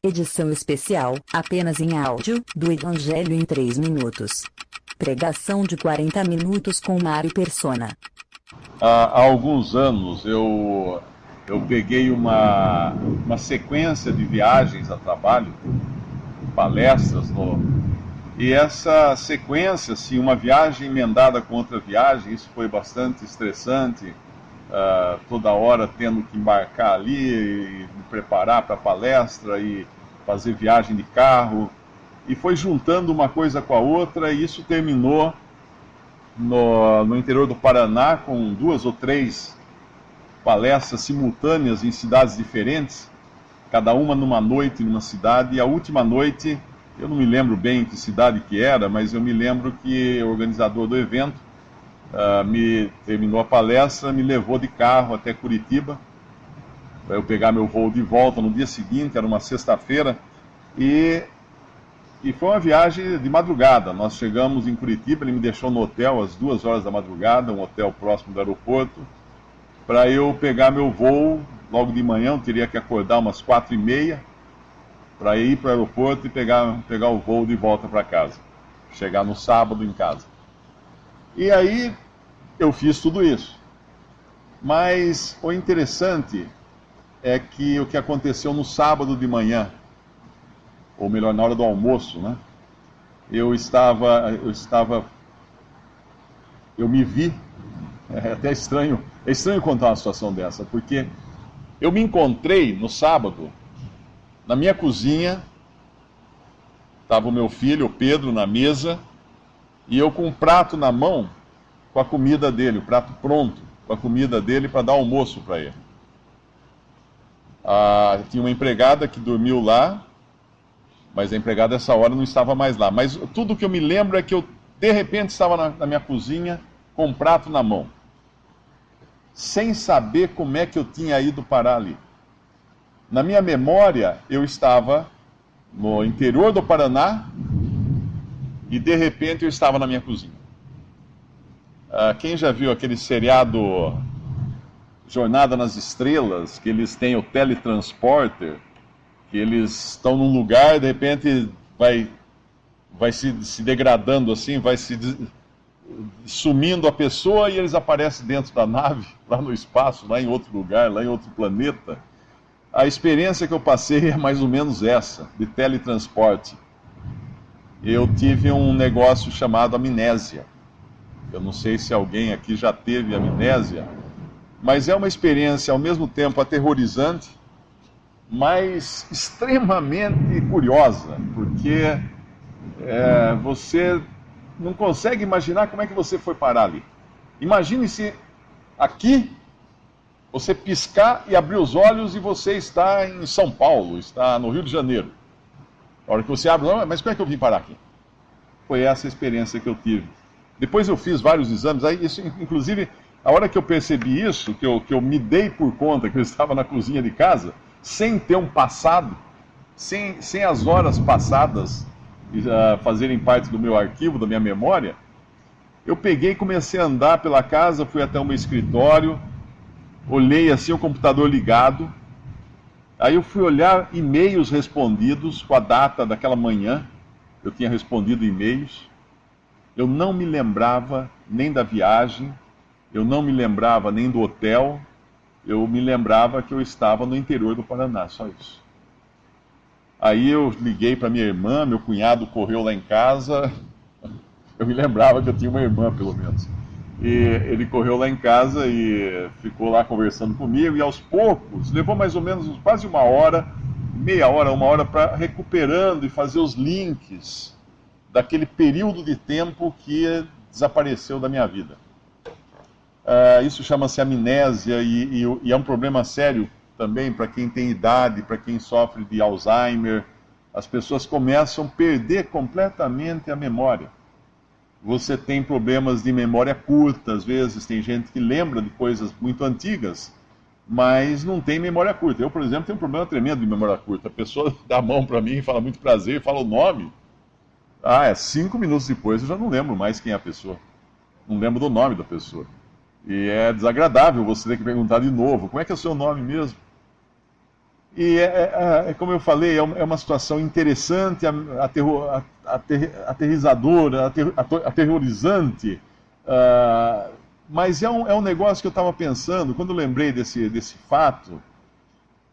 Edição especial, apenas em áudio, do Evangelho em 3 minutos. Pregação de 40 minutos com Mário Persona. Há alguns anos eu peguei uma sequência de viagens a trabalho, palestras, e essa sequência, assim, uma viagem emendada com outra viagem, isso foi bastante estressante, toda hora tendo que embarcar ali e me preparar para a palestra e fazer viagem de carro, e foi juntando uma coisa com a outra, e isso terminou no interior do Paraná, com 2 ou 3 palestras simultâneas em cidades diferentes, cada uma numa noite numa cidade, e a última noite, eu não me lembro bem que cidade que era, mas eu me lembro que o organizador do evento terminou a palestra, me levou de carro até Curitiba, para eu pegar meu voo de volta no dia seguinte, era uma sexta-feira, e foi uma viagem de madrugada. Nós chegamos em Curitiba, ele me deixou no hotel às 2 horas da madrugada, um hotel próximo do aeroporto, para eu pegar meu voo logo de manhã. Eu teria que acordar umas 4h30 para ir para o aeroporto e pegar o voo de volta para casa, chegar no sábado em casa. E aí eu fiz tudo isso. Mas o interessante é que o que aconteceu no sábado de manhã, ou melhor, na hora do almoço, né? Eu me vi, é até estranho, é estranho contar uma situação dessa, porque eu me encontrei no sábado, na minha cozinha, estava o meu filho, o Pedro, na mesa, e eu com um prato na mão, com a comida dele, o prato pronto, com a comida dele para dar almoço para ele. Tinha uma empregada que dormiu lá, mas a empregada essa hora não estava mais lá. Mas tudo que eu me lembro é que eu, de repente, estava na minha cozinha com um prato na mão, sem saber como é que eu tinha ido parar ali. Na minha memória, eu estava no interior do Paraná e, de repente, eu estava na minha cozinha. Quem já viu aquele seriado Jornada nas Estrelas, que eles têm o teletransporter, que eles estão num lugar, de repente vai se degradando assim, vai sumindo a pessoa e eles aparecem dentro da nave, lá no espaço, lá em outro lugar, lá em outro planeta. A experiência que eu passei é mais ou menos essa, de teletransporte. Eu tive um negócio chamado amnésia. Eu não sei se alguém aqui já teve amnésia, mas é uma experiência ao mesmo tempo aterrorizante, mas extremamente curiosa, porque você não consegue imaginar como é que você foi parar ali. Imagine se aqui você piscar e abrir os olhos e você está em São Paulo, está no Rio de Janeiro. A hora que você abre, mas como é que eu vim parar aqui? Foi essa a experiência que eu tive. Depois eu fiz vários exames, aí isso, inclusive, a hora que eu percebi isso, que eu me dei por conta que eu estava na cozinha de casa, sem ter um passado, sem as horas passadas fazerem parte do meu arquivo, da minha memória, eu peguei e comecei a andar pela casa, fui até o meu escritório, olhei assim o computador ligado, aí eu fui olhar e-mails respondidos com a data daquela manhã, eu tinha respondido e-mails, eu não me lembrava nem da viagem, eu não me lembrava nem do hotel, eu me lembrava que eu estava no interior do Paraná, só isso. Aí eu liguei para minha irmã, meu cunhado correu lá em casa, eu me lembrava que eu tinha uma irmã, pelo menos. E ele correu lá em casa e ficou lá conversando comigo, e aos poucos, levou mais ou menos quase uma hora, meia hora, uma hora, para recuperando e fazer os links daquele período de tempo que desapareceu da minha vida. Isso chama-se amnésia e é um problema sério também para quem tem idade, para quem sofre de Alzheimer. As pessoas começam a perder completamente a memória. Você tem problemas de memória curta, às vezes tem gente que lembra de coisas muito antigas, mas não tem memória curta. Eu, por exemplo, tenho um problema tremendo de memória curta. A pessoa dá a mão para mim e fala muito prazer, fala o nome. 5 minutos depois eu já não lembro mais quem é a pessoa. Não lembro do nome da pessoa. E é desagradável você ter que perguntar de novo, como é que é o seu nome mesmo? E como eu falei, é uma situação interessante, aterrizadora, aterrorizante, mas é um negócio que eu estava pensando, quando eu lembrei desse fato,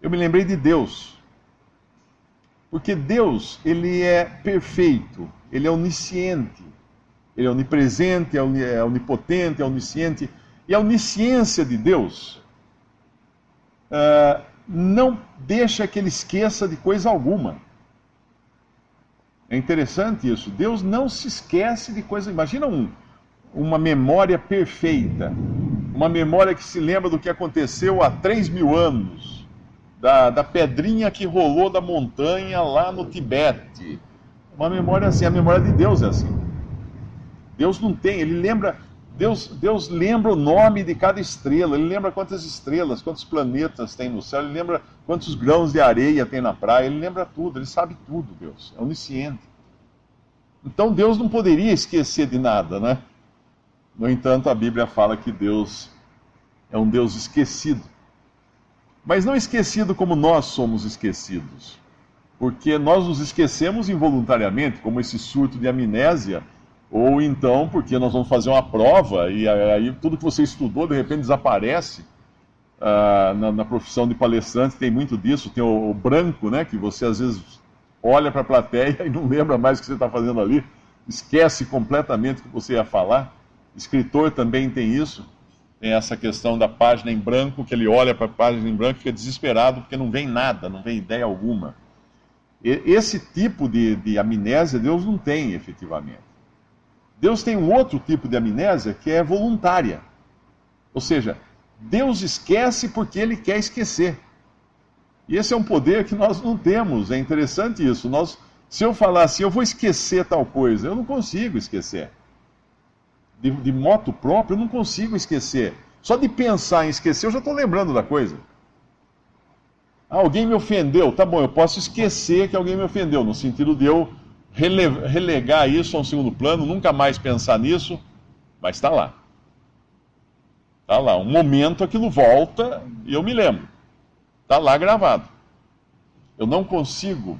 eu me lembrei de Deus. Porque Deus, ele é perfeito, ele é onisciente, ele é onipresente, é onipotente, é onisciente. E a onisciência de Deus não deixa que ele esqueça de coisa alguma. É interessante isso. Deus não se esquece de coisa. Imagina uma memória perfeita, uma memória que se lembra do que aconteceu há 3.000 anos, da pedrinha que rolou da montanha lá no Tibete. Uma memória assim, a memória de Deus é assim. Deus não tem, ele lembra. Deus lembra o nome de cada estrela, ele lembra quantas estrelas, quantos planetas tem no céu, ele lembra quantos grãos de areia tem na praia, ele lembra tudo, ele sabe tudo, Deus, é onisciente. Então Deus não poderia esquecer de nada, né? No entanto, a Bíblia fala que Deus é um Deus esquecido. Mas não esquecido como nós somos esquecidos, porque nós nos esquecemos involuntariamente, como esse surto de amnésia. Ou então, porque nós vamos fazer uma prova e aí tudo que você estudou de repente desaparece. Na profissão de palestrante tem muito disso, tem o branco, né, que você às vezes olha para a plateia e não lembra mais o que você está fazendo ali, esquece completamente o que você ia falar. Escritor também tem isso, tem essa questão da página em branco, que ele olha para a página em branco e fica desesperado porque não vem nada, não vem ideia alguma. Esse tipo de amnésia Deus não tem efetivamente. Deus tem um outro tipo de amnésia que é voluntária. Ou seja, Deus esquece porque Ele quer esquecer. E esse é um poder que nós não temos. É interessante isso. Se eu falar assim, eu vou esquecer tal coisa, eu não consigo esquecer. De moto próprio, eu não consigo esquecer. Só de pensar em esquecer, eu já estou lembrando da coisa. Alguém me ofendeu. Tá bom, eu posso esquecer que alguém me ofendeu, no sentido de eu relegar isso a um segundo plano, nunca mais pensar nisso, mas está lá. Está lá. Um momento aquilo volta e eu me lembro. Está lá gravado. Eu não consigo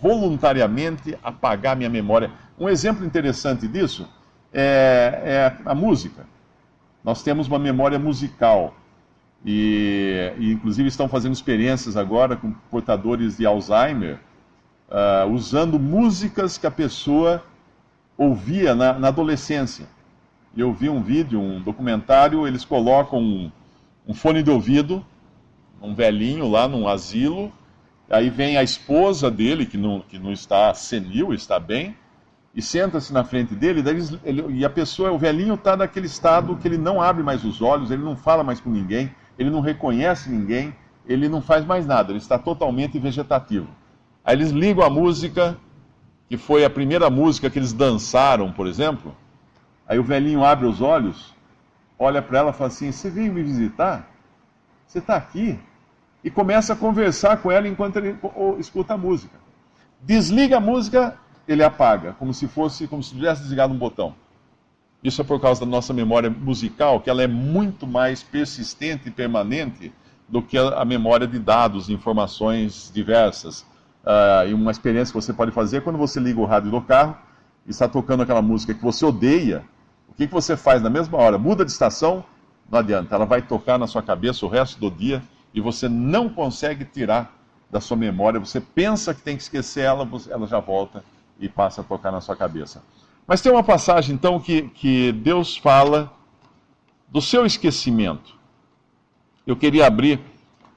voluntariamente apagar minha memória. Um exemplo interessante disso é a música. Nós temos uma memória musical. E inclusive estão fazendo experiências agora com portadores de Alzheimer, usando músicas que a pessoa ouvia na adolescência. Eu vi um vídeo, um documentário, eles colocam um fone de ouvido, um velhinho lá num asilo, aí vem a esposa dele, que não está senil, está bem, e senta-se na frente dele, e a pessoa, o velhinho está naquele estado que ele não abre mais os olhos, ele não fala mais com ninguém, ele não reconhece ninguém, ele não faz mais nada, ele está totalmente vegetativo. Aí eles ligam a música, que foi a primeira música que eles dançaram, por exemplo. Aí o velhinho abre os olhos, olha para ela e fala assim, você veio me visitar? Você está aqui? E começa a conversar com ela enquanto ele escuta a música. Desliga a música, ele apaga, como se tivesse desligado um botão. Isso é por causa da nossa memória musical, que ela é muito mais persistente e permanente do que a memória de dados, de informações diversas. E uma experiência que você pode fazer é quando você liga o rádio do carro e está tocando aquela música que você odeia, o que você faz na mesma hora? Muda de estação? Não adianta, ela vai tocar na sua cabeça o resto do dia e você não consegue tirar da sua memória. Você pensa que tem que esquecer ela, ela já volta e passa a tocar na sua cabeça. Mas tem uma passagem então que Deus fala do seu esquecimento. Eu queria abrir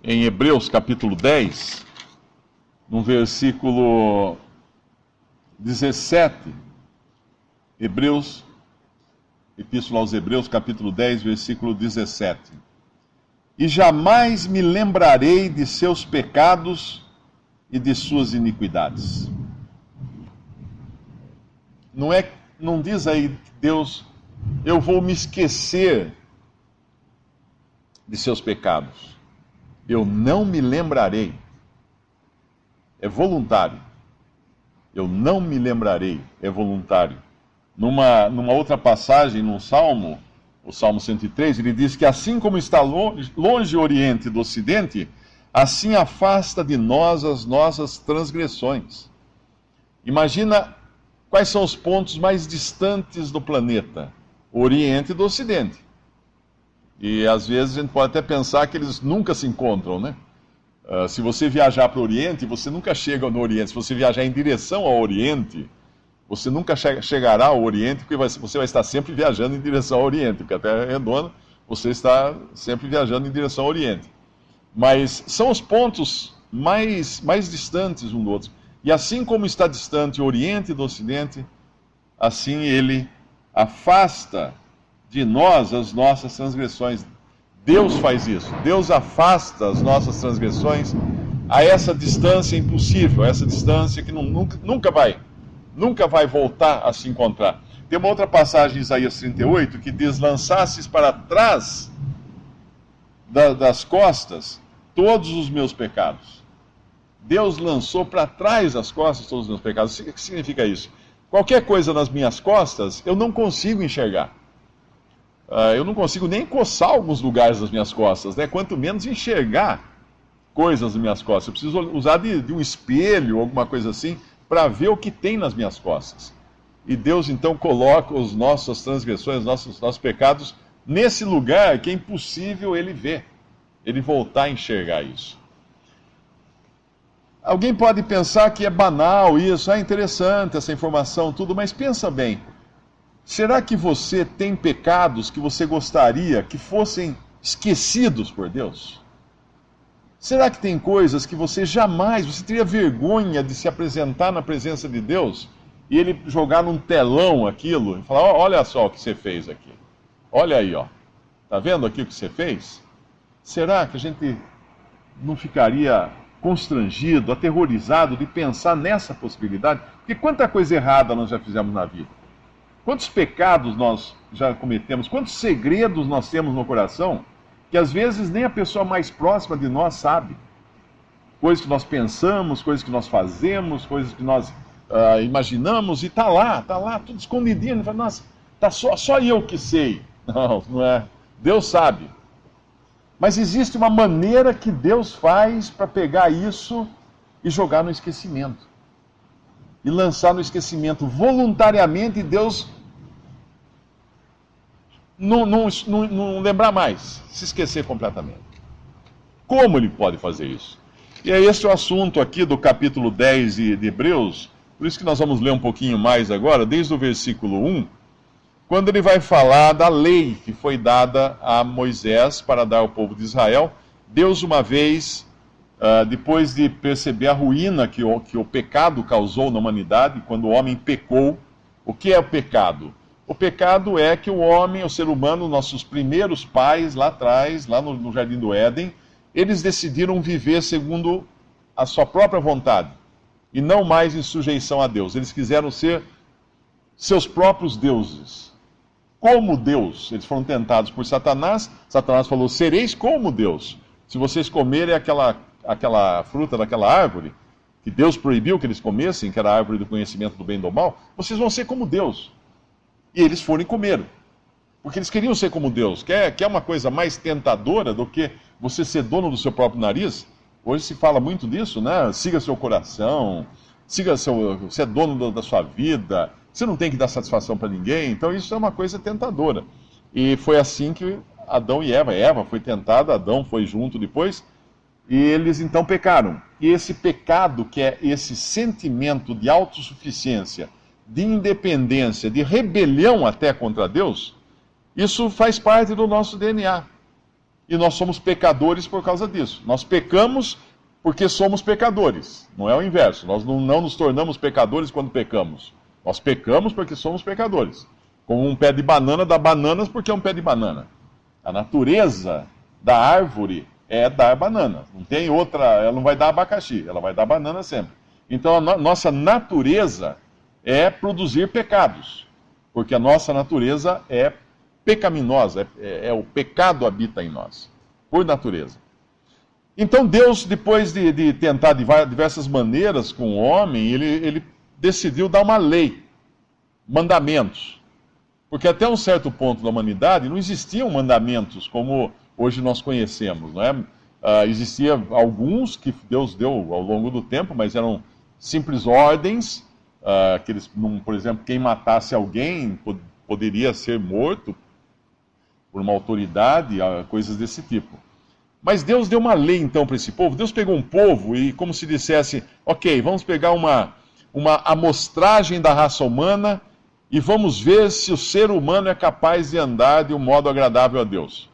em Hebreus capítulo 10, no versículo 17, Epístola aos Hebreus, capítulo 10, versículo 17. E jamais me lembrarei de seus pecados e de suas iniquidades. Não diz aí, Deus, eu vou me esquecer de seus pecados. Eu não me lembrarei. É voluntário. Eu não me lembrarei, é voluntário. Numa outra passagem, num Salmo, o Salmo 103, ele diz que assim como está longe o Oriente do Ocidente, assim afasta de nós as nossas transgressões. Imagina quais são os pontos mais distantes do planeta, o Oriente e do Ocidente. E às vezes a gente pode até pensar que eles nunca se encontram, né? Se você viajar para o Oriente, você nunca chega no Oriente. Se você viajar em direção ao Oriente, você nunca chegará ao Oriente, porque você vai estar sempre viajando em direção ao Oriente, porque a Terra é redonda, você está sempre viajando em direção ao Oriente. Mas são os pontos mais distantes um do outro. E assim como está distante o Oriente do Ocidente, assim ele afasta de nós as nossas transgressões. Deus faz isso. Deus afasta as nossas transgressões a essa distância impossível, a essa distância que nunca vai voltar a se encontrar. Tem uma outra passagem em Isaías 38 que diz: lançasses para trás das costas todos os meus pecados. Deus lançou para trás das costas todos os meus pecados. O que significa isso? Qualquer coisa nas minhas costas, eu não consigo enxergar. Eu não consigo nem coçar alguns lugares das minhas costas, né? Quanto menos enxergar coisas nas minhas costas. Eu preciso usar de um espelho, alguma coisa assim, para ver o que tem nas minhas costas. E Deus então coloca as nossas transgressões, nossos pecados, nesse lugar que é impossível ele ver, ele voltar a enxergar isso. Alguém pode pensar que é banal isso, é interessante essa informação, tudo, mas pensa bem. Será que você tem pecados que você gostaria que fossem esquecidos por Deus? Será que tem coisas que você teria vergonha de se apresentar na presença de Deus e ele jogar num telão aquilo e falar: olha só o que você fez aqui. Olha aí, ó. Tá vendo aqui o que você fez? Será que a gente não ficaria constrangido, aterrorizado de pensar nessa possibilidade? Porque quanta coisa errada nós já fizemos na vida. Quantos pecados nós já cometemos, quantos segredos nós temos no coração, que às vezes nem a pessoa mais próxima de nós sabe. Coisas que nós pensamos, coisas que nós fazemos, coisas que nós imaginamos, e tá lá, tudo escondidinho. Fala: nossa, tá só eu que sei. Não é. Deus sabe. Mas existe uma maneira que Deus faz para pegar isso e jogar no esquecimento. E lançar no esquecimento voluntariamente, e Deus não lembrar mais, se esquecer completamente. Como ele pode fazer isso? E é esse o assunto aqui do capítulo 10 de Hebreus, por isso que nós vamos ler um pouquinho mais agora, desde o versículo 1, quando ele vai falar da lei que foi dada a Moisés para dar ao povo de Israel. Deus, uma vez, depois de perceber a ruína que o pecado causou na humanidade, quando o homem pecou. O que é o pecado? O pecado é que o homem, o ser humano, nossos primeiros pais lá atrás, lá no Jardim do Éden, eles decidiram viver segundo a sua própria vontade e não mais em sujeição a Deus. Eles quiseram ser seus próprios deuses. Como Deus, eles foram tentados por Satanás. Satanás falou: sereis como Deus. Se vocês comerem aquela fruta daquela árvore, que Deus proibiu que eles comessem, que era a árvore do conhecimento do bem e do mal, vocês vão ser como Deus. E eles foram e comeram, porque eles queriam ser como Deus. Quer uma coisa mais tentadora do que você ser dono do seu próprio nariz? Hoje se fala muito disso, né? Siga seu coração, você é dono da sua vida, você não tem que dar satisfação para ninguém. Então isso é uma coisa tentadora. E foi assim que Adão e Eva foi tentada, Adão foi junto depois, e eles então pecaram. E esse pecado, que é esse sentimento de autossuficiência, de independência, de rebelião até contra Deus, isso faz parte do nosso DNA. E nós somos pecadores por causa disso. Nós pecamos porque somos pecadores. Não é o inverso. Nós não nos tornamos pecadores quando pecamos. Nós pecamos porque somos pecadores. Como um pé de banana dá bananas porque é um pé de banana. A natureza da árvore é dar banana. Não tem outra, ela não vai dar abacaxi, ela vai dar banana sempre. Então a nossa natureza é produzir pecados, porque a nossa natureza é pecaminosa, o pecado habita em nós, por natureza. Então Deus, depois de tentar de diversas maneiras com o homem, ele decidiu dar uma lei, mandamentos. Porque até um certo ponto da humanidade não existiam mandamentos como hoje nós conhecemos, não é? Existia alguns que Deus deu ao longo do tempo, mas eram simples ordens, por exemplo, quem matasse alguém poderia ser morto por uma autoridade, coisas desse tipo. Mas Deus deu uma lei então para esse povo. Deus pegou um povo e, como se dissesse, ok, vamos pegar uma amostragem da raça humana e vamos ver se o ser humano é capaz de andar de um modo agradável a Deus.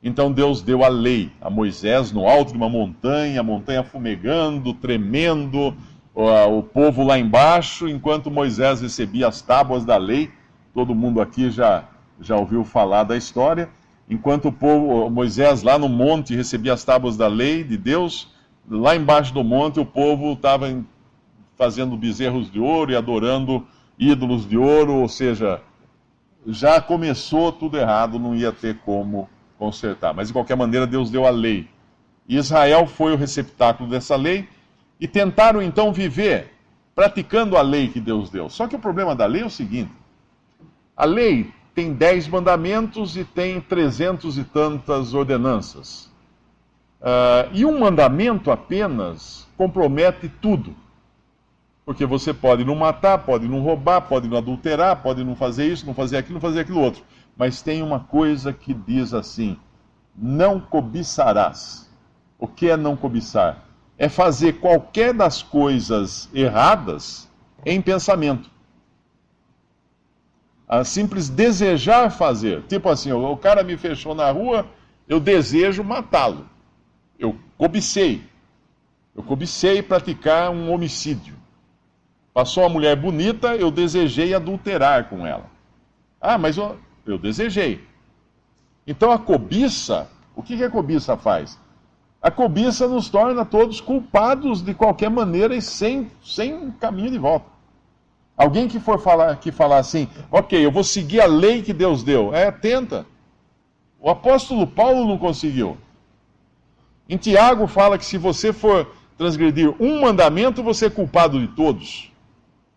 Então Deus deu a lei a Moisés no alto de uma montanha, a montanha fumegando, tremendo, o povo lá embaixo, enquanto Moisés recebia as tábuas da lei. Todo mundo aqui já ouviu falar da história. Enquanto Moisés lá no monte recebia as tábuas da lei de Deus, lá embaixo do monte o povo estava fazendo bezerros de ouro e adorando ídolos de ouro, ou seja, já começou tudo errado, não ia ter como consertar. Mas de qualquer maneira Deus deu a lei. E Israel foi o receptáculo dessa lei e tentaram então viver praticando a lei que Deus deu. Só que o problema da lei é o seguinte: a lei tem 10 mandamentos e tem 300 e tantas ordenanças. E um mandamento apenas compromete tudo. Porque você pode não matar, pode não roubar, pode não adulterar, pode não fazer isso, não fazer aquilo outro. Mas tem uma coisa que diz assim: não cobiçarás. O que é não cobiçar? É fazer qualquer das coisas erradas em pensamento. A simples desejar fazer. Tipo assim, o cara me fechou na rua, eu desejo matá-lo. Eu cobicei. Eu cobicei praticar um homicídio. Passou uma mulher bonita, eu desejei adulterar com ela. Mas eu desejei. Então a cobiça, o que a cobiça faz? A cobiça nos torna todos culpados de qualquer maneira e sem caminho de volta. Alguém que falar assim, ok, eu vou seguir a lei que Deus deu. Tenta. O apóstolo Paulo não conseguiu. Em Tiago fala que se você for transgredir um mandamento, você é culpado de todos.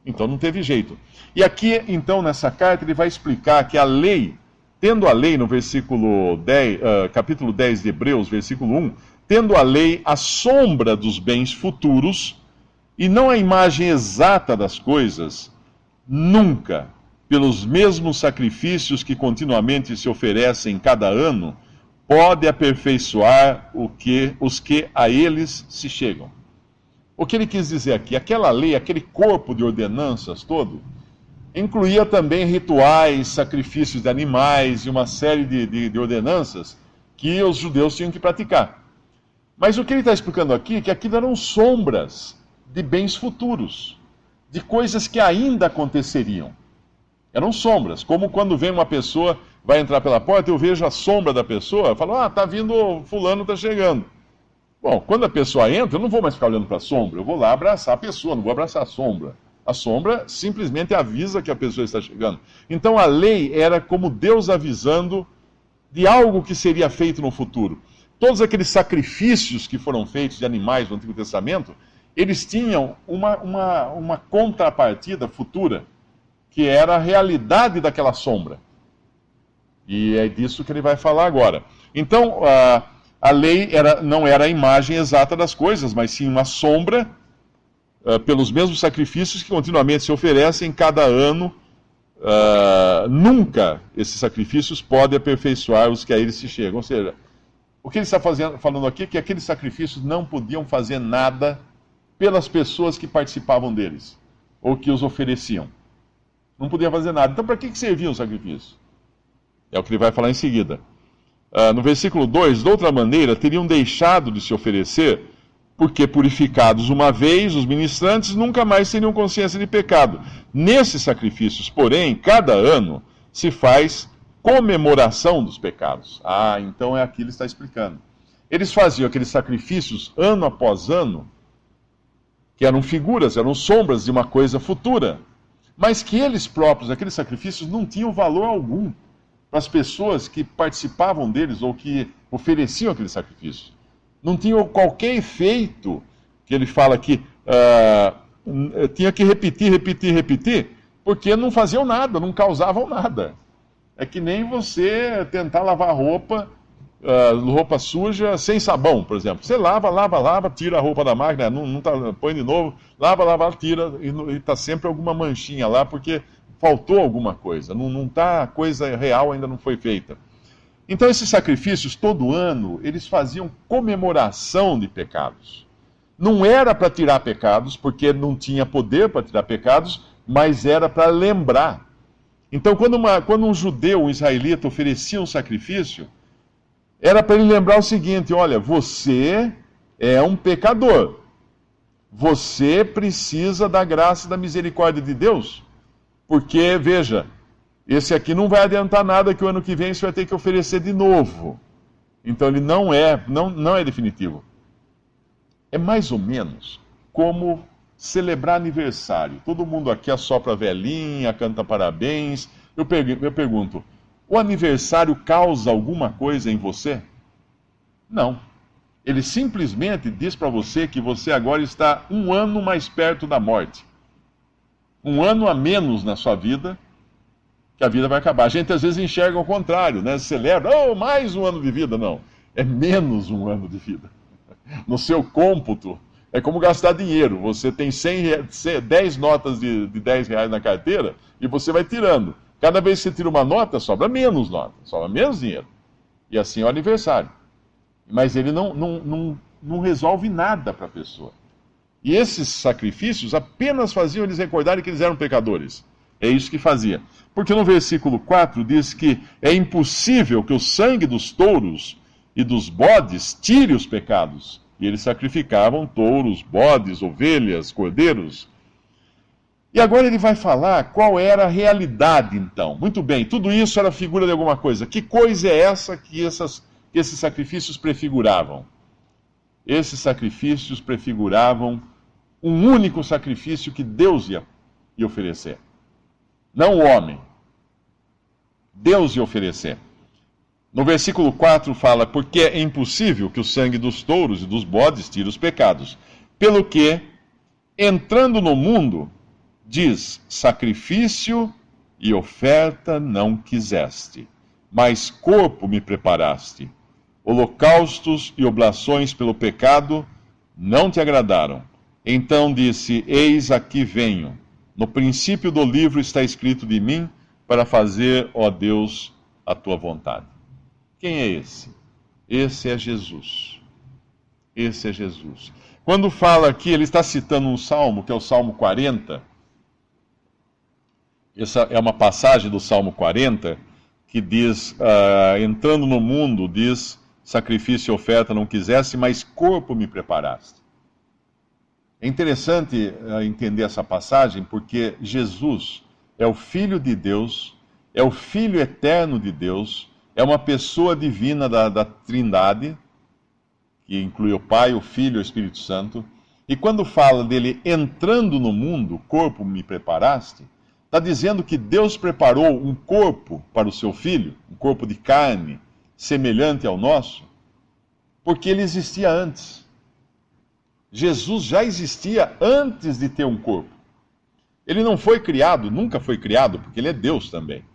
Então não teve jeito. E aqui, então, nessa carta, ele vai explicar que a lei, tendo a lei no capítulo 10 de Hebreus, versículo 1, tendo a lei a sombra dos bens futuros, e não a imagem exata das coisas, nunca, pelos mesmos sacrifícios que continuamente se oferecem cada ano, pode aperfeiçoar os que a eles se chegam. O que ele quis dizer aqui? Aquela lei, aquele corpo de ordenanças todo, incluía também rituais, sacrifícios de animais e uma série de ordenanças que os judeus tinham que praticar. Mas o que ele está explicando aqui é que aquilo eram sombras de bens futuros, de coisas que ainda aconteceriam. Eram sombras, como quando vem uma pessoa, vai entrar pela porta, eu vejo a sombra da pessoa, eu falo, está vindo, fulano está chegando. Bom, quando a pessoa entra, eu não vou mais ficar olhando para a sombra, eu vou lá abraçar a pessoa, não vou abraçar a sombra. A sombra simplesmente avisa que a pessoa está chegando. Então a lei era como Deus avisando de algo que seria feito no futuro. Todos aqueles sacrifícios que foram feitos de animais no Antigo Testamento, eles tinham uma contrapartida futura, que era a realidade daquela sombra. E é disso que ele vai falar agora. Então, a lei não era a imagem exata das coisas, mas sim uma sombra, pelos mesmos sacrifícios que continuamente se oferecem cada ano. Nunca esses sacrifícios podem aperfeiçoar os que a eles se chegam. Ou seja, o que ele está falando aqui é que aqueles sacrifícios não podiam fazer nada pelas pessoas que participavam deles, ou que os ofereciam. Não podia fazer nada. Então, para que serviam os sacrifícios? É o que ele vai falar em seguida. No versículo 2, de outra maneira, teriam deixado de se oferecer, porque purificados uma vez, os ministrantes nunca mais teriam consciência de pecado. Nesses sacrifícios, porém, cada ano se faz comemoração dos pecados. Então é aqui que ele está explicando. Eles faziam aqueles sacrifícios ano após ano, que eram figuras, eram sombras de uma coisa futura, mas que eles próprios, aqueles sacrifícios, não tinham valor algum para as pessoas que participavam deles ou que ofereciam aqueles sacrifícios. Não tinham qualquer efeito, que ele fala aqui, tinha que repetir, porque não faziam nada, não causavam nada. É que nem você tentar lavar roupa roupa suja sem sabão, por exemplo. Você lava, tira a roupa da máquina, põe de novo, lava, tira, e está sempre alguma manchinha lá, porque faltou alguma coisa. A coisa real ainda não foi feita. Então esses sacrifícios, todo ano, eles faziam comemoração de pecados. Não era para tirar pecados, porque não tinha poder para tirar pecados, mas era para lembrar. Então quando um judeu, um israelita, oferecia um sacrifício, era para ele lembrar o seguinte: olha, você é um pecador. Você precisa da graça e da misericórdia de Deus. Porque, veja, esse aqui não vai adiantar nada, que o ano que vem você vai ter que oferecer de novo. Então ele não é definitivo. É mais ou menos como celebrar aniversário. Todo mundo aqui assopra a velhinha, canta parabéns. Eu pergunto, o aniversário causa alguma coisa em você? Não. Ele simplesmente diz para você que você agora está um ano mais perto da morte. Um ano a menos na sua vida, que a vida vai acabar. A gente às vezes enxerga o contrário, né? Celebra, mais um ano de vida. Não, é menos um ano de vida. No seu cômputo, é como gastar dinheiro. Você tem 10 notas de 10 reais na carteira e você vai tirando. Cada vez que você tira uma nota, sobra menos nota, sobra menos dinheiro. E assim é o aniversário. Mas ele não resolve nada para a pessoa. E esses sacrifícios apenas faziam eles recordarem que eles eram pecadores. É isso que fazia. Porque no versículo 4 diz que é impossível que o sangue dos touros e dos bodes tire os pecados. E eles sacrificavam touros, bodes, ovelhas, cordeiros. E agora ele vai falar qual era a realidade, então. Muito bem, tudo isso era figura de alguma coisa. Que coisa é essa que esses sacrifícios prefiguravam? Esses sacrifícios prefiguravam um único sacrifício que Deus ia oferecer. Não o homem. Deus ia oferecer. No versículo 4 fala, porque é impossível que o sangue dos touros e dos bodes tire os pecados. Pelo que, entrando no mundo, diz, sacrifício e oferta não quiseste, mas corpo me preparaste. Holocaustos e oblações pelo pecado não te agradaram. Então disse, eis aqui venho. No princípio do livro está escrito de mim, para fazer, ó Deus, a tua vontade. Quem é esse? Esse é Jesus. Esse é Jesus. Quando fala aqui, ele está citando um salmo, que é o Salmo 40. Essa é uma passagem do Salmo 40, que diz, entrando no mundo, diz, sacrifício e oferta não quisesse, mas corpo me preparaste. É interessante entender essa passagem, porque Jesus é o Filho de Deus, é o Filho eterno de Deus, é uma pessoa divina da Trindade, que inclui o Pai, o Filho e o Espírito Santo. E quando fala dele entrando no mundo, corpo me preparaste, está dizendo que Deus preparou um corpo para o seu Filho, um corpo de carne, semelhante ao nosso, porque ele existia antes. Jesus já existia antes de ter um corpo. Ele não foi criado, nunca foi criado, porque ele é Deus também.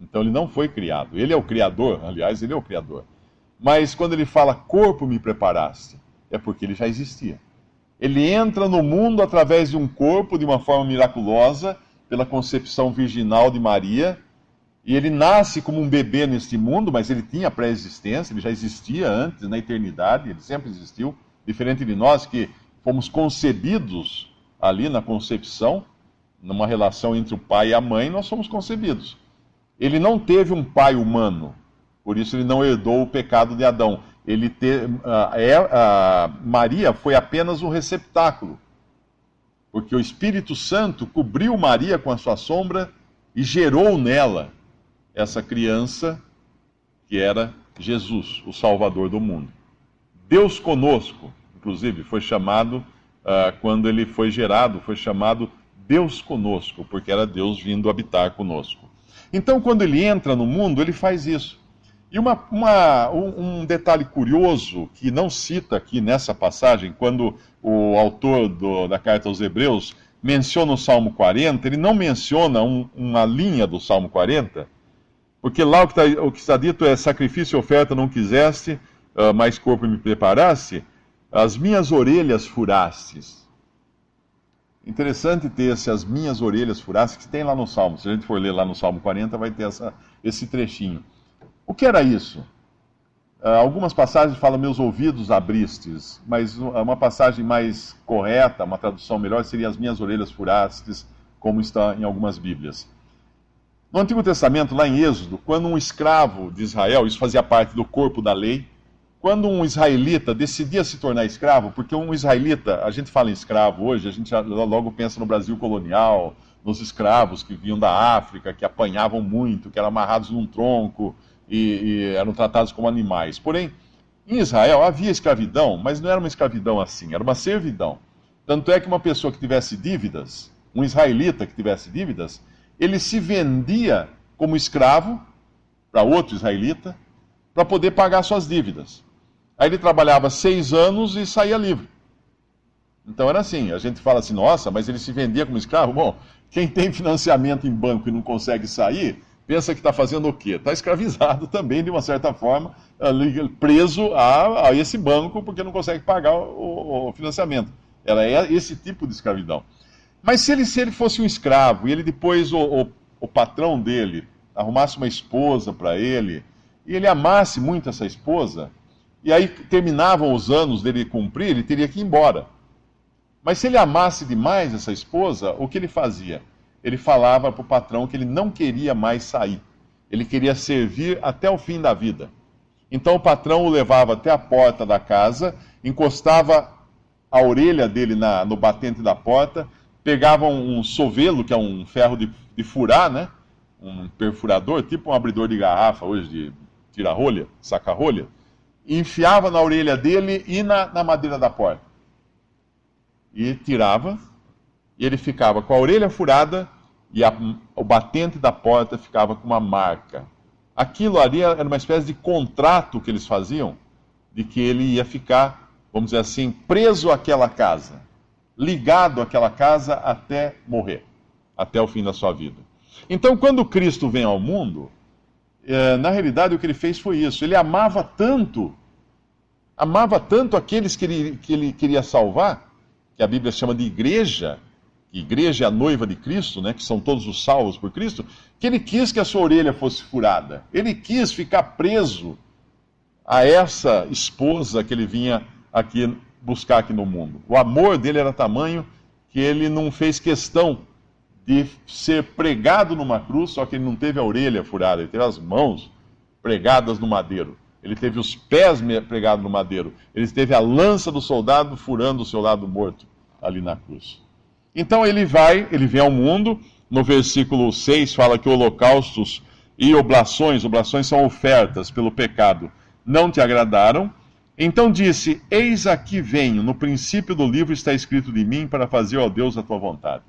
Então ele não foi criado. Ele é o Criador, aliás, ele é o Criador. Mas quando ele fala corpo me preparaste, é porque ele já existia. Ele entra no mundo através de um corpo, de uma forma miraculosa, pela concepção virginal de Maria, e ele nasce como um bebê neste mundo, mas ele tinha pré-existência, ele já existia antes, na eternidade, ele sempre existiu, diferente de nós que fomos concebidos ali na concepção, numa relação entre o pai e a mãe, nós somos concebidos. Ele não teve um pai humano, por isso ele não herdou o pecado de Adão. Maria foi apenas um receptáculo, porque o Espírito Santo cobriu Maria com a sua sombra e gerou nela essa criança que era Jesus, o Salvador do mundo. Deus conosco, inclusive, foi chamado, quando ele foi gerado, foi chamado Deus conosco, porque era Deus vindo habitar conosco. Então, quando ele entra no mundo, ele faz isso. E um detalhe curioso, que não cita aqui nessa passagem, quando o autor da carta aos Hebreus menciona o Salmo 40, ele não menciona uma linha do Salmo 40, Porque lá o que está dito é: sacrifício e oferta não quiseste, mais corpo me preparaste, as minhas orelhas furastes. Interessante ter as minhas orelhas furastes, que tem lá no Salmo. Se a gente for ler lá no Salmo 40, vai ter esse trechinho. O que era isso? Algumas passagens falam meus ouvidos abristes, mas uma passagem mais correta, uma tradução melhor, seria as minhas orelhas furastes, como está em algumas Bíblias. No Antigo Testamento, lá em Êxodo, quando um escravo de Israel, isso fazia parte do corpo da lei, quando um israelita decidia se tornar escravo, porque um israelita, a gente fala em escravo hoje, a gente logo pensa no Brasil colonial, nos escravos que vinham da África, que apanhavam muito, que eram amarrados num tronco e eram tratados como animais. Porém, em Israel havia escravidão, mas não era uma escravidão assim, era uma servidão. Tanto é que uma pessoa que tivesse dívidas, um israelita que tivesse dívidas, ele se vendia como escravo para outro israelita para poder pagar suas dívidas. Aí ele trabalhava 6 anos e saía livre. Então era assim, a gente fala assim, nossa, mas ele se vendia como escravo? Bom, quem tem financiamento em banco e não consegue sair, pensa que está fazendo o quê? Está escravizado também, de uma certa forma, preso a esse banco porque não consegue pagar o financiamento. Ela é esse tipo de escravidão. Mas se ele fosse um escravo e ele depois, o patrão dele, arrumasse uma esposa para ele, e ele amasse muito essa esposa, e aí terminavam os anos dele cumprir, ele teria que ir embora. Mas se ele amasse demais essa esposa, o que ele fazia? Ele falava para o patrão que ele não queria mais sair. Ele queria servir até o fim da vida. Então o patrão o levava até a porta da casa, encostava a orelha dele no batente da porta, pegava um sovelo, que é um ferro de furar, né? Um perfurador, tipo um abridor de garrafa hoje, de tira-rolha, saca-rolha, e enfiava na orelha dele e na madeira da porta. E tirava, e ele ficava com a orelha furada e o batente da porta ficava com uma marca. Aquilo ali era uma espécie de contrato que eles faziam, de que ele ia ficar, vamos dizer assim, preso àquela casa, ligado àquela casa até morrer, até o fim da sua vida. Então, quando Cristo vem ao mundo, na realidade o que ele fez foi isso. Ele amava tanto aqueles que ele queria salvar, que a Bíblia chama de igreja, que igreja é a noiva de Cristo, né, que são todos os salvos por Cristo, que ele quis que a sua orelha fosse furada. Ele quis ficar preso a essa esposa que ele vinha aqui buscar aqui no mundo. O amor dele era tamanho que ele não fez questão de ser pregado numa cruz, só que ele não teve a orelha furada, ele teve as mãos pregadas no madeiro. Ele teve os pés pregados no madeiro. Ele teve a lança do soldado furando o seu lado morto ali na cruz. Então ele vem ao mundo. No versículo 6 fala que holocaustos e oblações são ofertas pelo pecado, não te agradaram. Então disse, eis aqui venho, no princípio do livro está escrito de mim para fazer, ó Deus, a tua vontade.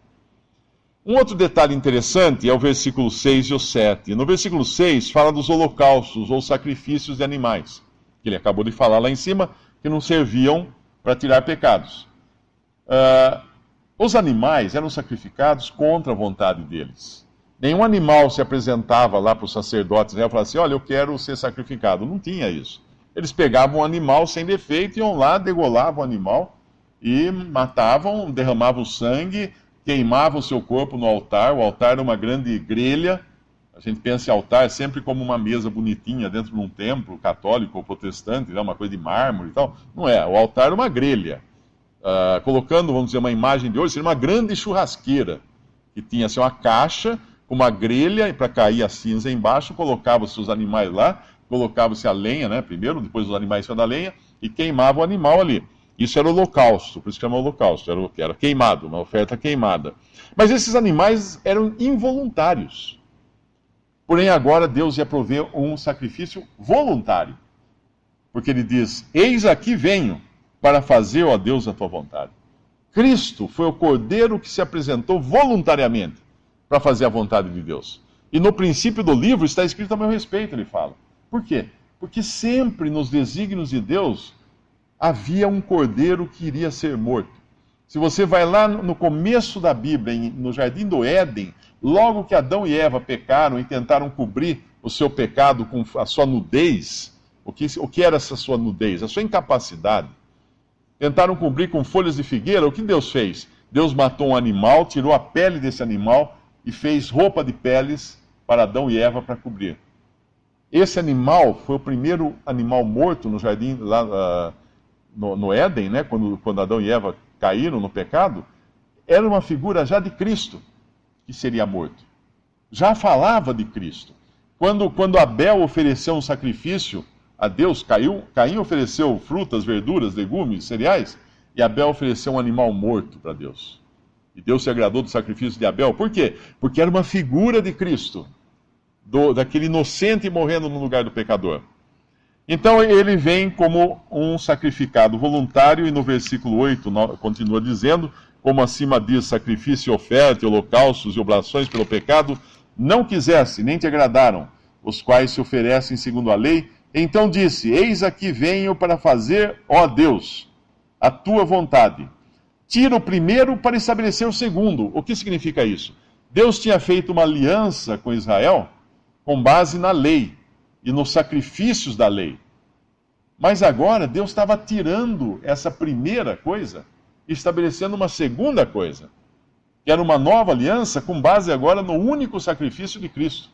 Um outro detalhe interessante é o versículo 6 e o 7. No versículo 6 fala dos holocaustos ou sacrifícios de animais, que ele acabou de falar lá em cima, que não serviam para tirar pecados. Os animais eram sacrificados contra a vontade deles. Nenhum animal se apresentava lá para os sacerdotes e falava assim, olha, eu quero ser sacrificado. Não tinha isso. Eles pegavam um animal sem defeito, iam lá, degolavam o animal e matavam, derramavam sangue, queimavam o seu corpo no altar. O altar era uma grande grelha. A gente pensa em altar sempre como uma mesa bonitinha dentro de um templo católico ou protestante, né? Uma coisa de mármore e tal. Não é, o altar era uma grelha. Colocando, vamos dizer, uma imagem de hoje, seria uma grande churrasqueira, que tinha assim, uma caixa com uma grelha para cair a cinza embaixo, colocava-se os animais lá, colocava-se a lenha, né, primeiro, depois os animais saíam da lenha, e queimava o animal ali. Isso era o holocausto, por isso que chama holocausto, era queimado, uma oferta queimada. Mas esses animais eram involuntários. Porém, agora Deus ia prover um sacrifício voluntário. Porque ele diz, eis aqui venho, para fazer, ó Deus, a tua vontade. Cristo foi o cordeiro que se apresentou voluntariamente para fazer a vontade de Deus. E no princípio do livro está escrito a meu respeito, ele fala. Por quê? Porque sempre nos desígnios de Deus havia um cordeiro que iria ser morto. Se você vai lá no começo da Bíblia, no Jardim do Éden, logo que Adão e Eva pecaram e tentaram cobrir o seu pecado com a sua nudez. O que era essa sua nudez? A sua incapacidade. Tentaram cobrir com folhas de figueira. O que Deus fez? Deus matou um animal, tirou a pele desse animal e fez roupa de peles para Adão e Eva para cobrir. Esse animal foi o primeiro animal morto no jardim, lá no Éden, né? Quando Adão e Eva caíram no pecado. Era uma figura já de Cristo que seria morto. Já falava de Cristo. Quando Abel ofereceu um sacrifício a Deus, Caim ofereceu frutas, verduras, legumes, cereais, e Abel ofereceu um animal morto para Deus. E Deus se agradou do sacrifício de Abel. Por quê? Porque era uma figura de Cristo, daquele inocente morrendo no lugar do pecador. Então ele vem como um sacrificado voluntário, e no versículo 8 continua dizendo: como acima diz, sacrifício, oferta, holocaustos e oblações pelo pecado, não quisesse, nem te agradaram, os quais se oferecem segundo a lei. Então disse: eis aqui venho para fazer, ó Deus, a tua vontade. Tira o primeiro para estabelecer o segundo. O que significa isso? Deus tinha feito uma aliança com Israel com base na lei e nos sacrifícios da lei. Mas agora Deus estava tirando essa primeira coisa e estabelecendo uma segunda coisa, que era uma nova aliança com base agora no único sacrifício de Cristo,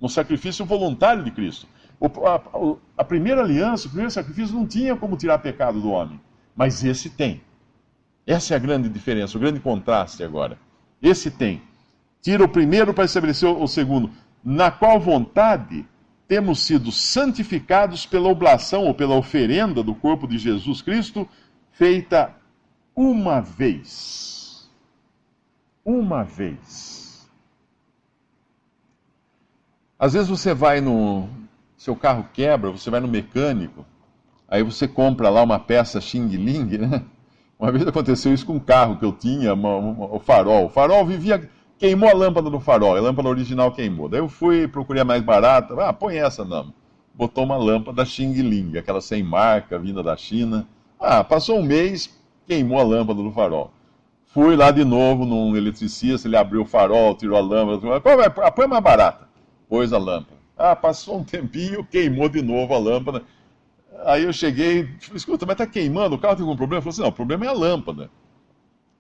no sacrifício voluntário de Cristo. A primeira aliança, o primeiro sacrifício não tinha como tirar pecado do homem, mas esse tem. Essa é a grande diferença, o grande contraste agora. Esse tem. Tira o primeiro para estabelecer o segundo, na qual vontade temos sido santificados pela oblação ou pela oferenda do corpo de Jesus Cristo, feita uma vez. Uma vez. Às vezes você vai seu carro quebra, você vai no mecânico, aí você compra lá uma peça xing-ling, né? Uma vez aconteceu isso com um carro que eu tinha, o farol. O farol queimou a lâmpada do farol, a lâmpada original queimou. Daí eu procurei a mais barata, põe essa não. Botou uma lâmpada xing-ling, aquela sem marca, vinda da China. Passou um mês, queimou a lâmpada do farol. Fui lá de novo num eletricista, ele abriu o farol, tirou a lâmpada. Põe mais barata. Pôs a lâmpada. Passou um tempinho, queimou de novo a lâmpada. Aí eu cheguei, falei: escuta, mas está queimando, o carro tem algum problema? Eu falei assim: não, o problema é a lâmpada.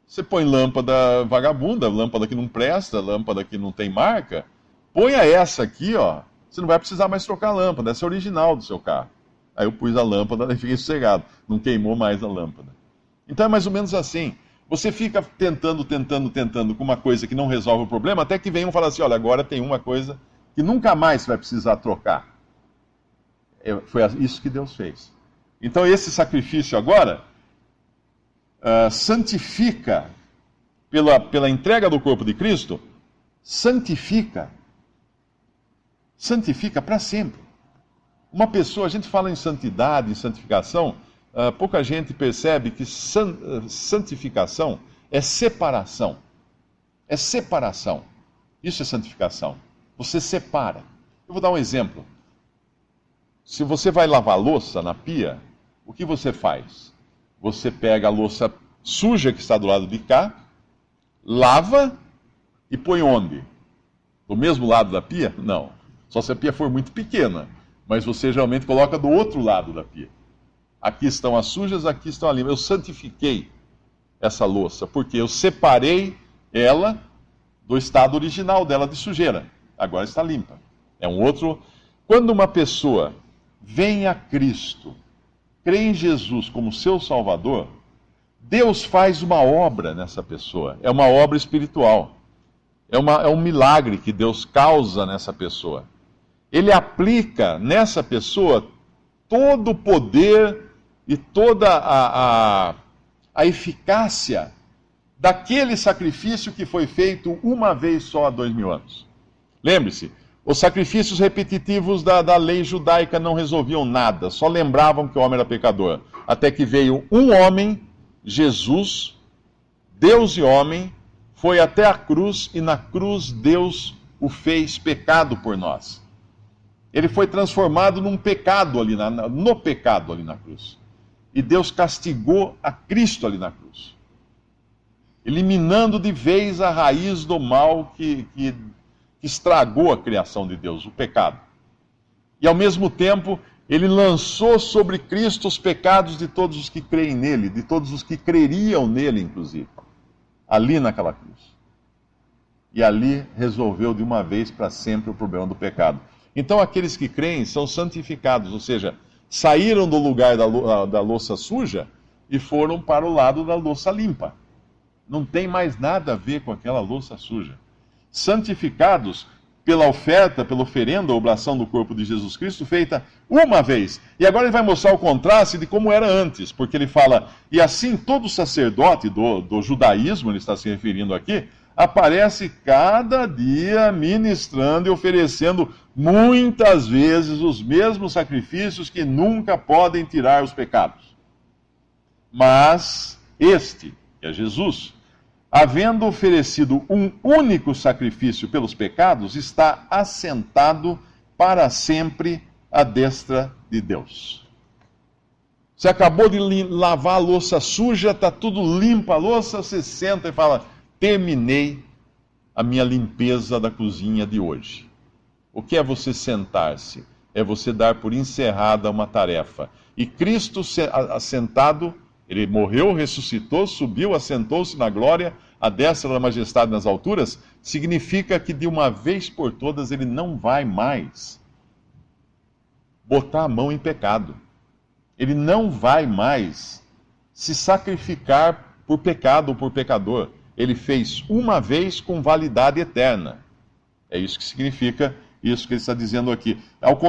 Você põe lâmpada vagabunda, lâmpada que não presta, lâmpada que não tem marca, ponha essa aqui, ó, você não vai precisar mais trocar a lâmpada, essa é a original do seu carro. Aí eu pus a lâmpada e fiquei sossegado, não queimou mais a lâmpada. Então é mais ou menos assim, você fica tentando com uma coisa que não resolve o problema, até que vem um falar assim: olha, agora tem uma coisa que nunca mais você vai precisar trocar. Foi isso que Deus fez. Então esse sacrifício agora santifica, pela entrega do corpo de Cristo, santifica para sempre. Uma pessoa, a gente fala em santidade, em santificação, pouca gente percebe que santificação é separação. É separação. Isso é santificação. Você separa. Eu vou dar um exemplo. Se você vai lavar louça na pia, o que você faz? Você pega a louça suja que está do lado de cá, lava e põe onde? Do mesmo lado da pia? Não. Só se a pia for muito pequena. Mas você geralmente coloca do outro lado da pia. Aqui estão as sujas, aqui estão as limpas. Eu santifiquei essa louça, porque eu separei ela do estado original dela de sujeira. Agora está limpa. É um outro... Quando uma pessoa vem a Cristo, crê em Jesus como seu Salvador, Deus faz uma obra nessa pessoa. É uma obra espiritual. É um milagre que Deus causa nessa pessoa. Ele aplica nessa pessoa todo o poder e toda a eficácia daquele sacrifício que foi feito uma vez só há 2000 anos. Lembre-se, os sacrifícios repetitivos da lei judaica não resolviam nada, só lembravam que o homem era pecador. Até que veio um homem, Jesus, Deus e homem, foi até a cruz e na cruz Deus o fez pecado por nós. Ele foi transformado num pecado ali, no pecado ali na cruz. E Deus castigou a Cristo ali na cruz, eliminando de vez a raiz do mal que estragou a criação de Deus, o pecado. E ao mesmo tempo, ele lançou sobre Cristo os pecados de todos os que creem nele, de todos os que creriam nele, inclusive, ali naquela cruz. E ali resolveu de uma vez para sempre o problema do pecado. Então aqueles que creem são santificados, ou seja, saíram do lugar da louça suja e foram para o lado da louça limpa. Não tem mais nada a ver com aquela louça suja. Santificados pela oferta, pela oferenda, oblação do corpo de Jesus Cristo, feita uma vez. E agora ele vai mostrar o contraste de como era antes, porque ele fala, e assim todo sacerdote do judaísmo, ele está se referindo aqui, aparece cada dia ministrando e oferecendo muitas vezes os mesmos sacrifícios que nunca podem tirar os pecados. Mas este, que é Jesus, havendo oferecido um único sacrifício pelos pecados, está assentado para sempre à destra de Deus. Você acabou de lavar a louça suja, está tudo limpa a louça, você senta e fala, terminei a minha limpeza da cozinha de hoje. O que é você sentar-se? É você dar por encerrada uma tarefa. E Cristo assentado, ele morreu, ressuscitou, subiu, assentou-se na glória, à destra da majestade nas alturas, significa que de uma vez por todas ele não vai mais botar a mão em pecado. Ele não vai mais se sacrificar por pecado ou por pecador. Ele fez uma vez com validade eterna. É isso que significa isso que ele está dizendo aqui.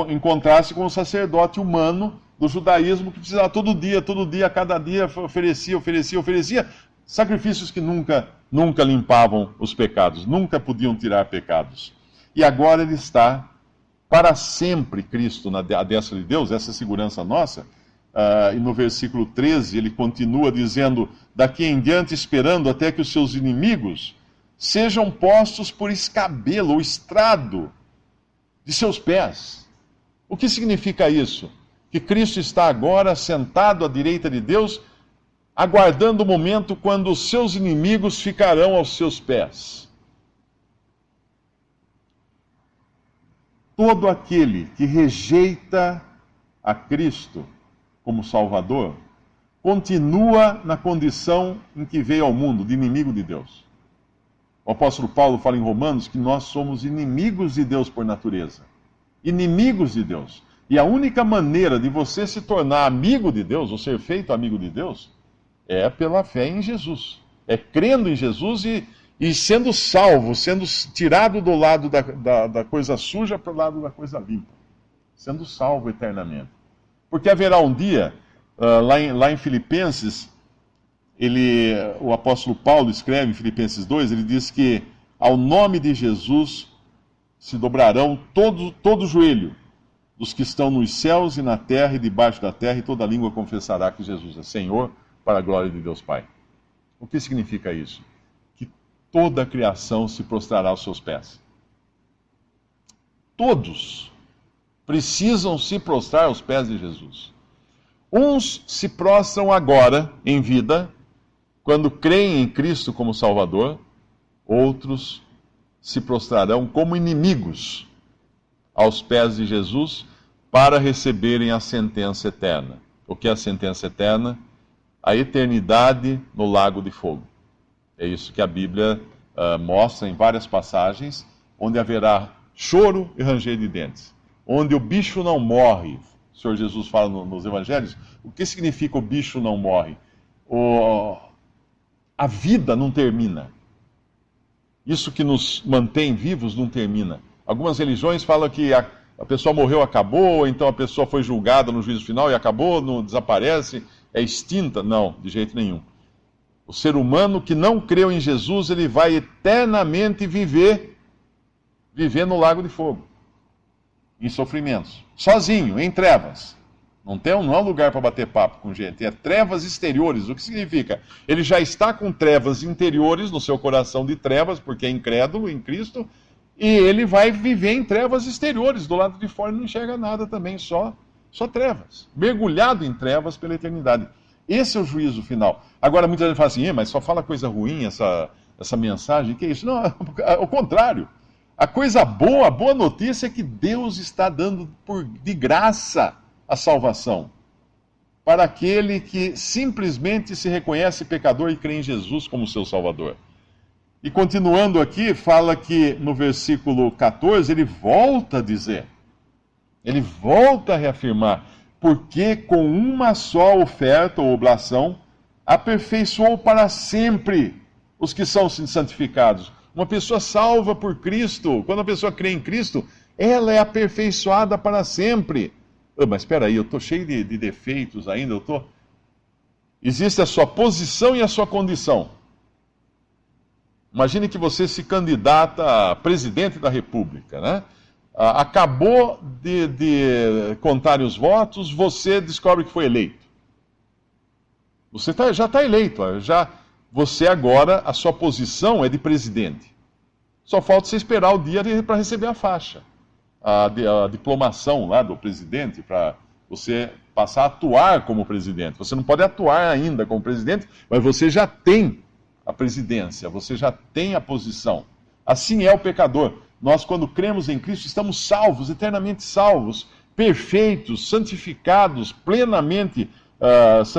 Em contraste com o sacerdote humano do judaísmo, que precisava todo dia, cada dia, oferecia sacrifícios que nunca limpavam os pecados, nunca podiam tirar pecados. E agora ele está para sempre, Cristo, à destra de Deus, essa é a segurança nossa. E no versículo 13 ele continua dizendo, daqui em diante esperando até que os seus inimigos sejam postos por escabelo ou estrado de seus pés. O que significa isso? Que Cristo está agora sentado à direita de Deus, aguardando o momento quando os seus inimigos ficarão aos seus pés. Todo aquele que rejeita a Cristo como Salvador, continua na condição em que veio ao mundo, de inimigo de Deus. O apóstolo Paulo fala em Romanos que nós somos inimigos de Deus por natureza. Inimigos de Deus. E a única maneira de você se tornar amigo de Deus, ou ser feito amigo de Deus, é pela fé em Jesus. É crendo em Jesus e sendo salvo, sendo tirado do lado da coisa suja para o lado da coisa limpa. Sendo salvo eternamente. Porque haverá um dia, lá em Filipenses, o apóstolo Paulo escreve em Filipenses 2, ele diz que ao nome de Jesus se dobrarão todo joelho dos que estão nos céus e na terra e debaixo da terra, e toda língua confessará que Jesus é Senhor, para a glória de Deus Pai. O que significa isso? Que toda a criação se prostrará aos seus pés. Todos precisam se prostrar aos pés de Jesus. Uns se prostram agora, em vida, quando creem em Cristo como Salvador, outros se prostrarão como inimigos aos pés de Jesus para receberem a sentença eterna. O que é a sentença eterna? A eternidade no lago de fogo. É isso que a Bíblia mostra em várias passagens, onde haverá choro e ranger de dentes. Onde o bicho não morre. O Senhor Jesus fala nos evangelhos. O que significa o bicho não morre? A vida não termina. Isso que nos mantém vivos não termina. Algumas religiões falam que a pessoa morreu, acabou, então a pessoa foi julgada no juízo final e acabou, não desaparece, é extinta. Não, de jeito nenhum. O ser humano que não creu em Jesus, ele vai eternamente viver no lago de fogo, em sofrimentos, sozinho, em trevas. Não é um lugar para bater papo com gente, é trevas exteriores. O que significa? Ele já está com trevas interiores no seu coração de trevas, porque é incrédulo em Cristo, e ele vai viver em trevas exteriores. Do lado de fora ele não enxerga nada também, só trevas. Mergulhado em trevas pela eternidade. Esse é o juízo final. Agora, muita gente fala assim, mas só fala coisa ruim essa mensagem, que é isso? Não, ao contrário. A coisa boa, a boa notícia é que Deus está dando de graça a salvação para aquele que simplesmente se reconhece pecador e crê em Jesus como seu Salvador. E continuando aqui, fala que no versículo 14, ele volta a dizer, ele volta a reafirmar, porque com uma só oferta ou oblação, aperfeiçoou para sempre os que são santificados. Uma pessoa salva por Cristo, quando a pessoa crê em Cristo, ela é aperfeiçoada para sempre. Mas espera aí, eu estou cheio de defeitos ainda, Existe a sua posição e a sua condição. Imagine que você se candidata a presidente da República, né? Acabou de contar os votos, você descobre que foi eleito. Você já está eleito, você agora, a sua posição é de presidente. Só falta você esperar o dia para receber a faixa, a diplomação lá do presidente, para você passar a atuar como presidente. Você não pode atuar ainda como presidente, mas você já tem a presidência, você já tem a posição. Assim é o pecador. Nós, quando cremos em Cristo, estamos salvos, eternamente salvos, perfeitos, santificados, plenamente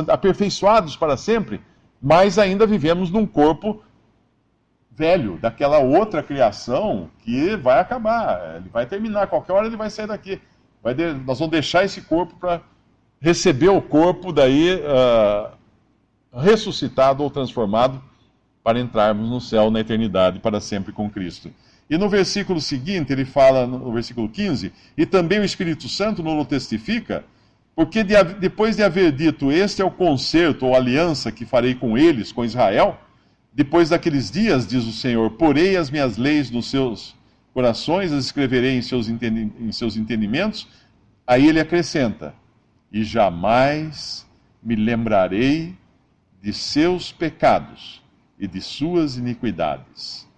aperfeiçoados para sempre, mas ainda vivemos num corpo velho, daquela outra criação que vai acabar, ele vai terminar, qualquer hora ele vai sair daqui. Nós vamos deixar esse corpo para receber o corpo daí ressuscitado ou transformado para entrarmos no céu na eternidade para sempre com Cristo. E no versículo seguinte, ele fala, no versículo 15, e também o Espírito Santo nos testifica, porque depois de haver dito, este é o concerto ou aliança que farei com eles, com Israel, depois daqueles dias, diz o Senhor, porei as minhas leis nos seus corações, as escreverei em seus entendimentos, aí ele acrescenta, e jamais me lembrarei de seus pecados e de suas iniquidades.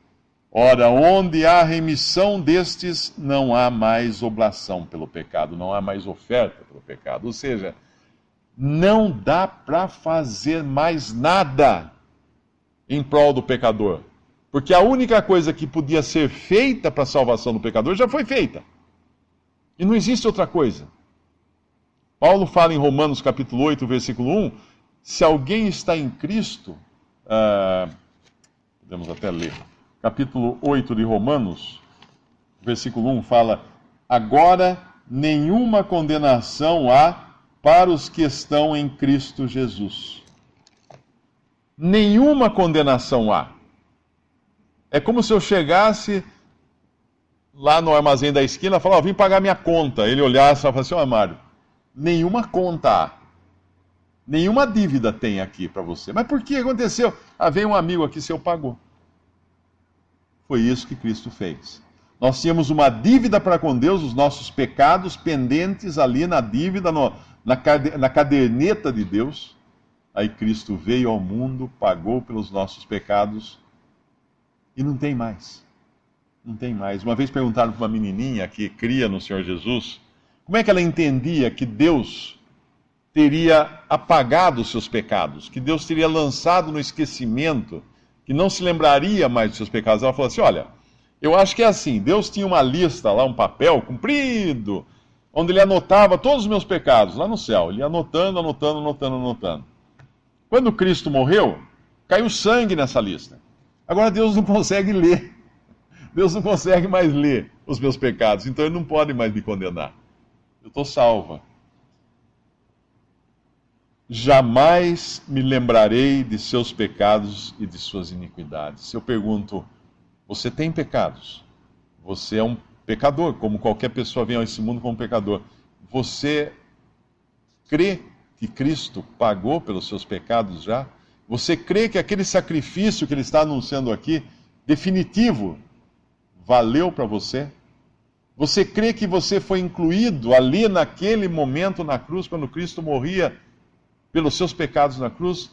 Ora, onde há remissão destes, não há mais oblação pelo pecado, não há mais oferta pelo pecado. Ou seja, não dá para fazer mais nada em prol do pecador. Porque a única coisa que podia ser feita para a salvação do pecador já foi feita. E não existe outra coisa. Paulo fala em Romanos capítulo 8, versículo 1, se alguém está em Cristo, podemos até ler, capítulo 8 de Romanos, versículo 1 fala, agora nenhuma condenação há para os que estão em Cristo Jesus. Nenhuma condenação há. É como se eu chegasse lá no armazém da esquina e falasse, vim pagar minha conta. Ele olhasse e falasse assim, Mário, nenhuma conta há. Nenhuma dívida tem aqui para você. Mas por que aconteceu? Veio um amigo aqui, seu pagou. Foi isso que Cristo fez. Nós tínhamos uma dívida para com Deus, os nossos pecados pendentes ali na dívida, na caderneta de Deus. Aí Cristo veio ao mundo, pagou pelos nossos pecados e não tem mais. Não tem mais. Uma vez perguntaram para uma menininha que cria no Senhor Jesus, como é que ela entendia que Deus teria apagado os seus pecados, que Deus teria lançado no esquecimento, que não se lembraria mais dos seus pecados. Ela falou assim, olha, eu acho que é assim, Deus tinha uma lista lá, um papel comprido, onde ele anotava todos os meus pecados, lá no céu. Ele ia anotando. Quando Cristo morreu, caiu sangue nessa lista. Agora Deus não consegue ler. Deus não consegue mais ler os meus pecados, então ele não pode mais me condenar. Eu estou salva. Jamais me lembrarei de seus pecados e de suas iniquidades. Eu pergunto, você tem pecados? Você é um pecador, como qualquer pessoa vem a esse mundo como pecador. Você crê que Cristo pagou pelos seus pecados já? Você crê que aquele sacrifício que ele está anunciando aqui, definitivo, valeu para você? Você crê que você foi incluído ali naquele momento na cruz, quando Cristo morria pelos seus pecados na cruz?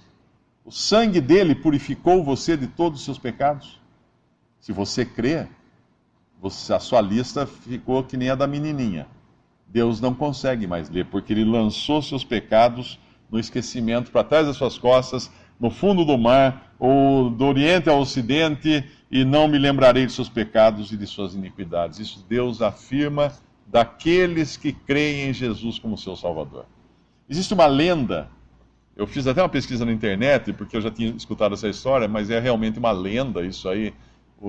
O sangue dele purificou você de todos os seus pecados? Se você crê, a sua lista ficou que nem a da menininha. Deus não consegue mais ler, porque ele lançou seus pecados no esquecimento, para trás das suas costas, no fundo do mar, ou do Oriente ao Ocidente, e não me lembrarei de seus pecados e de suas iniquidades. Isso Deus afirma daqueles que creem em Jesus como seu Salvador. Existe uma lenda, eu fiz até uma pesquisa na internet, porque eu já tinha escutado essa história, mas é realmente uma lenda, isso aí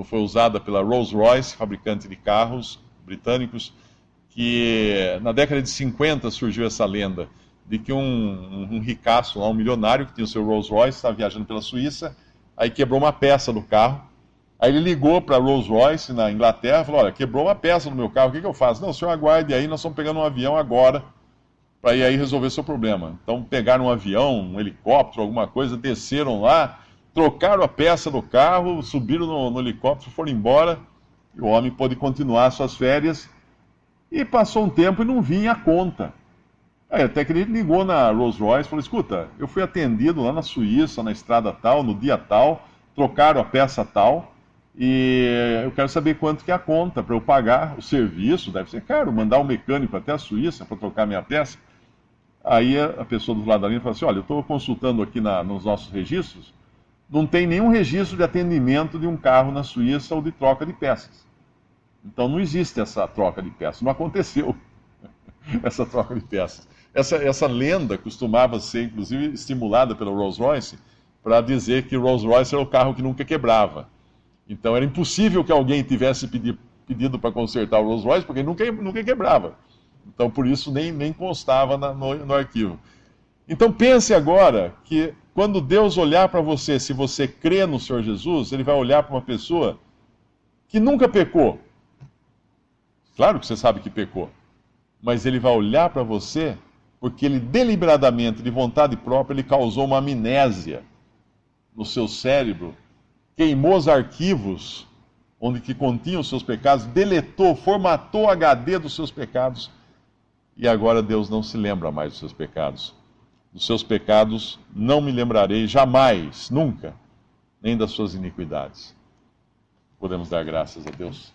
foi usada pela Rolls-Royce, fabricante de carros britânicos, que na década de 50 surgiu essa lenda, de que um ricaço, um milionário que tinha o seu Rolls-Royce, estava viajando pela Suíça, aí quebrou uma peça do carro. Aí ele ligou para a Rolls-Royce na Inglaterra e falou: olha, quebrou uma peça no meu carro, o que eu faço? Não, o senhor aguarde aí, nós estamos pegando um avião agora para ir aí resolver seu problema. Então pegaram um avião, um helicóptero, alguma coisa, desceram lá, trocaram a peça do carro, subiram no helicóptero, foram embora, e o homem pôde continuar suas férias, e passou um tempo e não vinha a conta. Aí até que ele ligou na Rolls-Royce e falou: escuta, eu fui atendido lá na Suíça, na estrada tal, no dia tal, trocaram a peça tal, e eu quero saber quanto que é a conta para eu pagar o serviço. Deve ser caro mandar um mecânico até a Suíça para trocar minha peça. Aí a pessoa do lado da linha falou assim: olha, eu estou consultando aqui nos nossos registros, não tem nenhum registro de atendimento de um carro na Suíça ou de troca de peças. Então não existe essa troca de peças, não aconteceu essa troca de peças. Essa lenda costumava ser, inclusive, estimulada pela Rolls-Royce para dizer que Rolls-Royce era o carro que nunca quebrava. Então era impossível que alguém tivesse pedido para consertar o Rolls-Royce, porque nunca quebrava. Então por isso nem constava no arquivo. Então pense agora que quando Deus olhar para você, se você crê no Senhor Jesus, Ele vai olhar para uma pessoa que nunca pecou. Claro que você sabe que pecou. Mas Ele vai olhar para você porque Ele deliberadamente, de vontade própria, Ele causou uma amnésia no seu cérebro, queimou os arquivos onde que continham os seus pecados, deletou, formatou o HD dos seus pecados, e agora Deus não se lembra mais dos seus pecados. Dos seus pecados não me lembrarei jamais, nunca, nem das suas iniquidades. Podemos dar graças a Deus.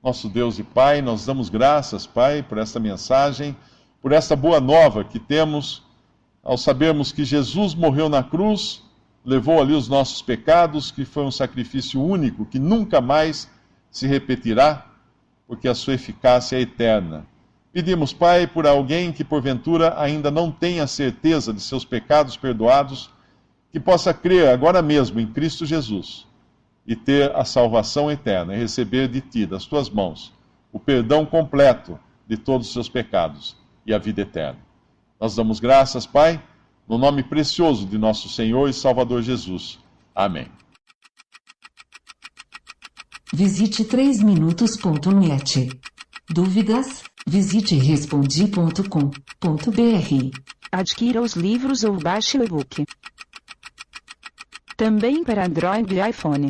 Nosso Deus e Pai, nós damos graças, Pai, por esta mensagem, por esta boa nova que temos ao sabermos que Jesus morreu na cruz, levou ali os nossos pecados, que foi um sacrifício único, que nunca mais se repetirá, porque a sua eficácia é eterna. Pedimos, Pai, por alguém que porventura ainda não tenha certeza de seus pecados perdoados, que possa crer agora mesmo em Cristo Jesus e ter a salvação eterna, e receber de Ti, das Tuas mãos, o perdão completo de todos os seus pecados e a vida eterna. Nós damos graças, Pai, no nome precioso de nosso Senhor e Salvador Jesus. Amém. Visite 3minutos.net. Dúvidas? Visite respondi.com.br. Adquira os livros ou baixe o e-book. Também para Android e iPhone.